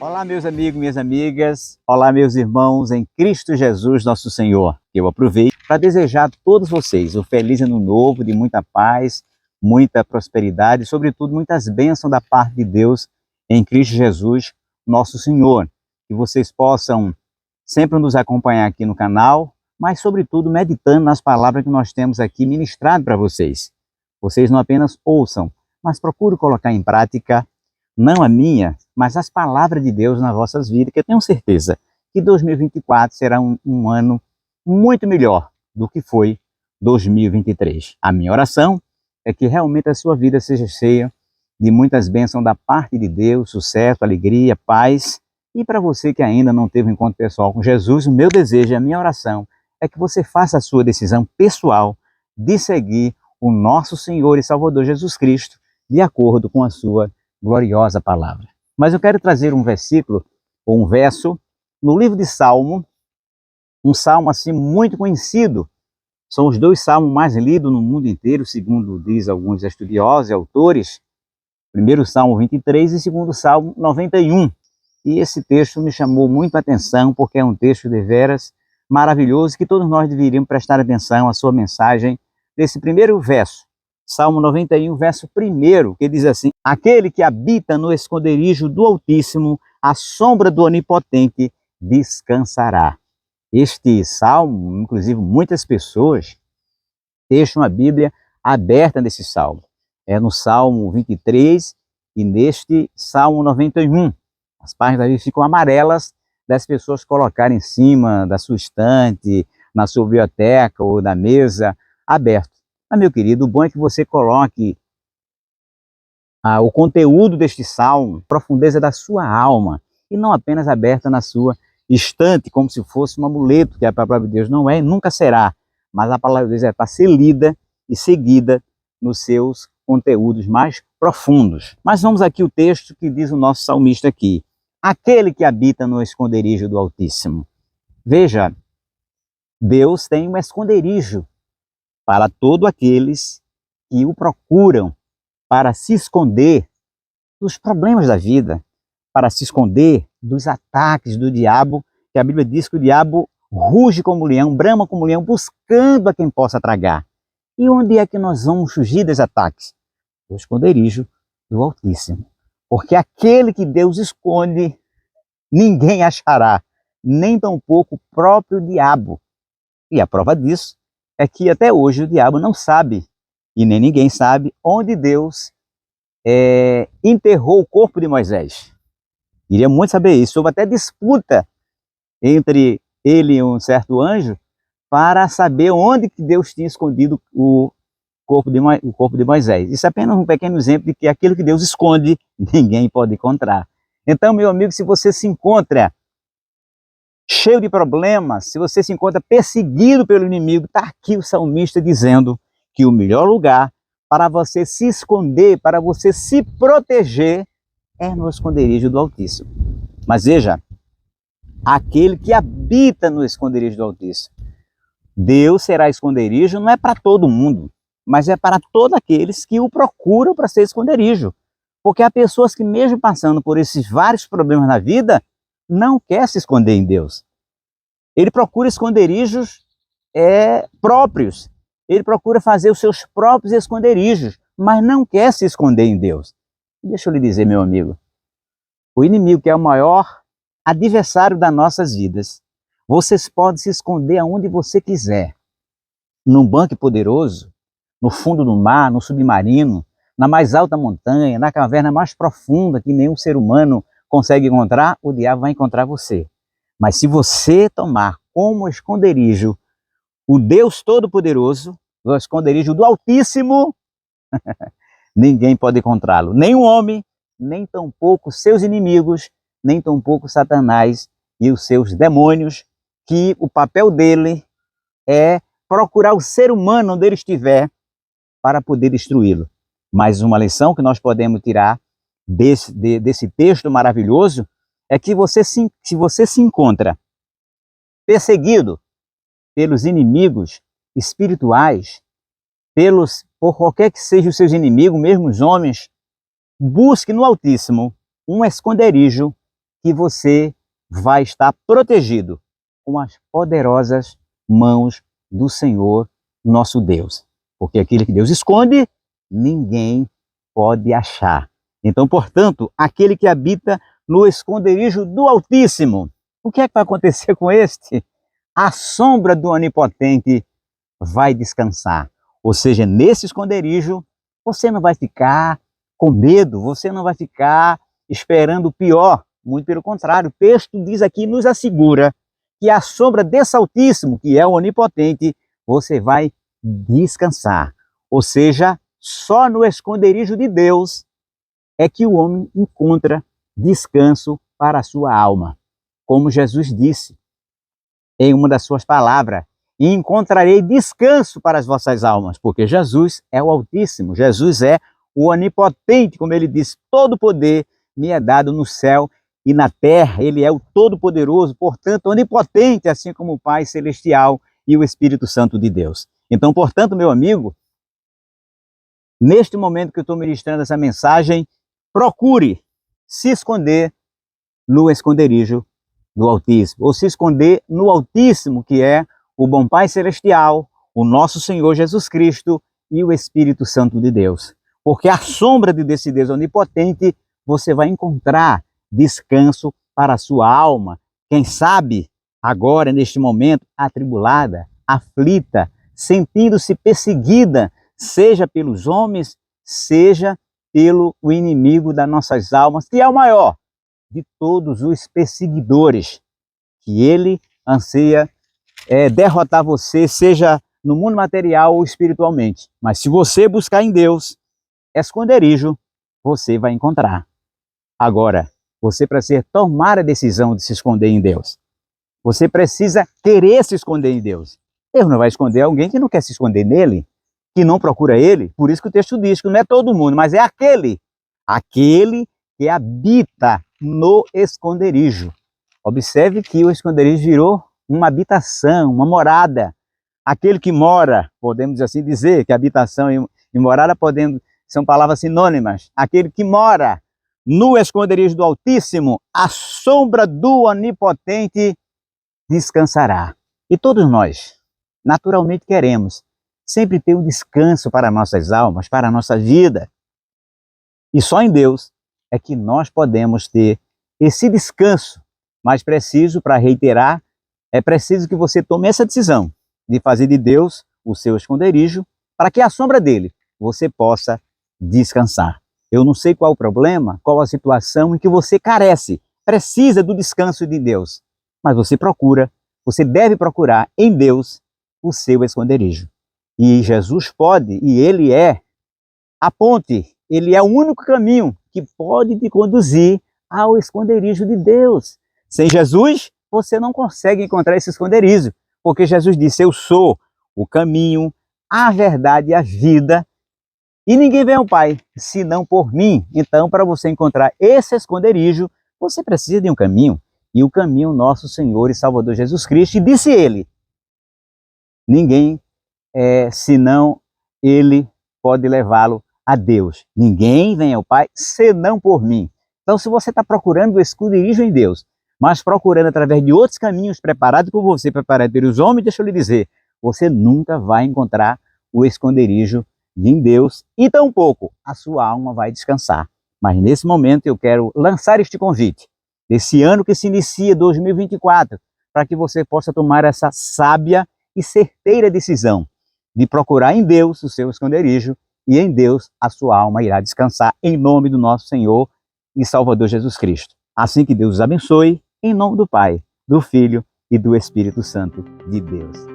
Olá, meus amigos, minhas amigas. Olá, meus irmãos em Cristo Jesus, nosso Senhor. Eu aproveito para desejar a todos vocês um feliz ano novo, de muita paz, muita prosperidade e, sobretudo, muitas bênçãos da parte de Deus em Cristo Jesus, nosso Senhor. Que vocês possam sempre nos acompanhar aqui no canal, mas, sobretudo, meditando nas palavras que nós temos aqui ministrado para vocês. Vocês não apenas ouçam, mas procurem colocar em prática, não a minha, mas as palavras de Deus nas vossas vidas, que eu tenho certeza que 2024 será um ano muito melhor do que foi 2023. A minha oração é que realmente a sua vida seja cheia de muitas bênçãos da parte de Deus, sucesso, alegria, paz. E para você que ainda não teve um encontro pessoal com Jesus, o meu desejo, a minha oração é que você faça a sua decisão pessoal de seguir o nosso Senhor e Salvador Jesus Cristo de acordo com a sua gloriosa palavra. Mas eu quero trazer um versículo, ou um verso, no livro de Salmo, um salmo assim muito conhecido. São os dois salmos mais lidos no mundo inteiro, segundo diz alguns estudiosos e autores. Primeiro Salmo 23 e segundo Salmo 91. E esse texto me chamou muito a atenção, porque é um texto de veras maravilhoso, que todos nós deveríamos prestar atenção à sua mensagem desse primeiro verso. Salmo 91, verso 1, que diz assim: aquele que habita no esconderijo do Altíssimo, à sombra do Onipotente, descansará. Este salmo, inclusive muitas pessoas deixam a Bíblia aberta nesse salmo. É no Salmo 23 e neste Salmo 91. As páginas da Bíblia ficam amarelas das pessoas colocarem em cima da sua estante, na sua biblioteca ou na mesa, aberto. Mas, meu querido, o bom é que você coloque o conteúdo deste salmo, a profundeza da sua alma, e não apenas aberta na sua estante, como se fosse um amuleto, que a palavra de Deus não é e nunca será, mas a palavra de Deus é para ser lida e seguida nos seus conteúdos mais profundos. Mas vamos aqui o texto que diz o nosso salmista aqui: aquele que habita no esconderijo do Altíssimo. Veja, Deus tem um esconderijo para todos aqueles que o procuram para se esconder dos problemas da vida, para se esconder dos ataques do diabo, que a Bíblia diz que o diabo ruge como leão, brama como leão, buscando a quem possa tragar. E onde é que nós vamos fugir dos ataques? Do esconderijo do Altíssimo. Porque aquele que Deus esconde, ninguém achará, nem tampouco o próprio diabo. E a prova disso é que até hoje o diabo não sabe, e nem ninguém sabe, onde Deus enterrou o corpo de Moisés. Queria muito saber isso. Houve até disputa entre ele e um certo anjo para saber onde que Deus tinha escondido o corpo de Moisés. Isso é apenas um pequeno exemplo de que aquilo que Deus esconde, ninguém pode encontrar. Então, meu amigo, se você se encontra cheio de problemas, se você se encontra perseguido pelo inimigo, está aqui o salmista dizendo que o melhor lugar para você se esconder, para você se proteger, é no esconderijo do Altíssimo. Mas veja, aquele que habita no esconderijo do Altíssimo. Deus será esconderijo não é para todo mundo, mas é para todos aqueles que o procuram para ser esconderijo. Porque há pessoas que, mesmo passando por esses vários problemas na vida, não quer se esconder em Deus. Ele procura esconderijos próprios. Ele procura fazer os seus próprios esconderijos, mas não quer se esconder em Deus. Deixa eu lhe dizer, meu amigo, o inimigo, que é o maior adversário das nossas vidas, vocês podem se esconder aonde você quiser. Num banco poderoso, no fundo do mar, no submarino, na mais alta montanha, na caverna mais profunda que nenhum ser humano consegue encontrar, o diabo vai encontrar você. Mas se você tomar como esconderijo o Deus Todo-Poderoso, o esconderijo do Altíssimo, ninguém pode encontrá-lo. Nem o homem, nem tampouco seus inimigos, nem tampouco Satanás e os seus demônios, que o papel dele é procurar o ser humano onde ele estiver para poder destruí-lo. Mas uma lição que nós podemos tirar desse texto maravilhoso é que se você se encontra perseguido pelos inimigos espirituais, por qualquer que sejam os seus inimigos, mesmo os homens, busque no Altíssimo um esconderijo que você vai estar protegido com as poderosas mãos do Senhor nosso Deus. Porque aquilo que Deus esconde, ninguém pode achar. Então, portanto, aquele que habita no esconderijo do Altíssimo, o que é que vai acontecer com este? A sombra do Onipotente vai descansar. Ou seja, nesse esconderijo, você não vai ficar com medo, você não vai ficar esperando o pior. Muito pelo contrário, o texto diz aqui, nos assegura que a sombra desse Altíssimo, que é o Onipotente, você vai descansar. Ou seja, só no esconderijo de Deus é que o homem encontra descanso para a sua alma. Como Jesus disse em uma das suas palavras, e encontrarei descanso para as vossas almas, porque Jesus é o Altíssimo, Jesus é o Onipotente, como ele disse, todo poder me é dado no céu e na terra, ele é o Todo-Poderoso, portanto, onipotente, assim como o Pai Celestial e o Espírito Santo de Deus. Então, portanto, meu amigo, neste momento que eu estou ministrando essa mensagem, procure se esconder no esconderijo do Altíssimo, ou se esconder no Altíssimo, que é o bom Pai Celestial, o nosso Senhor Jesus Cristo e o Espírito Santo de Deus. Porque à sombra desse Deus onipotente, você vai encontrar descanso para a sua alma. Quem sabe, agora, neste momento, atribulada, aflita, sentindo-se perseguida, seja pelos homens, seja pelo inimigo das nossas almas, que é o maior de todos os perseguidores, que ele anseia derrotar você, seja no mundo material ou espiritualmente. Mas se você buscar em Deus esconderijo, você vai encontrar. Agora, você precisa tomar a decisão de se esconder em Deus. Você precisa querer se esconder em Deus. Deus não vai esconder alguém que não quer se esconder nele, que não procura ele. Por isso que o texto diz que não é todo mundo, mas é aquele que habita no esconderijo. Observe que o esconderijo virou uma habitação, uma morada. Aquele que mora, podemos assim dizer, que habitação e morada são palavras sinônimas. Aquele que mora no esconderijo do Altíssimo, a sombra do Onipotente descansará. E todos nós, naturalmente, queremos sempre ter um descanso para nossas almas, para a nossa vida. E só em Deus é que nós podemos ter esse descanso. Mas preciso, para reiterar, é preciso que você tome essa decisão de fazer de Deus o seu esconderijo, para que à sombra dele você possa descansar. Eu não sei qual o problema, qual a situação em que você carece, precisa do descanso de Deus. Mas você deve procurar em Deus o seu esconderijo. E Jesus pode, e ele é a ponte, ele é o único caminho que pode te conduzir ao esconderijo de Deus. Sem Jesus, você não consegue encontrar esse esconderijo, porque Jesus disse, eu sou o caminho, a verdade e a vida, e ninguém vem ao Pai, senão por mim. Então, para você encontrar esse esconderijo, você precisa de um caminho, e o caminho nosso Senhor e Salvador Jesus Cristo, e disse ele, ninguém, senão ele pode levá-lo a Deus. Ninguém vem ao Pai, senão por mim. Então, se você está procurando o esconderijo em Deus, mas procurando através de outros caminhos preparados por você, preparados pelos homens, deixa eu lhe dizer, você nunca vai encontrar o esconderijo em Deus e tampouco a sua alma vai descansar. Mas nesse momento eu quero lançar este convite, desse ano que se inicia, 2024, para que você possa tomar essa sábia e certeira decisão de procurar em Deus o seu esconderijo e em Deus a sua alma irá descansar em nome do nosso Senhor e Salvador Jesus Cristo. Assim que Deus os abençoe, em nome do Pai, do Filho e do Espírito Santo de Deus.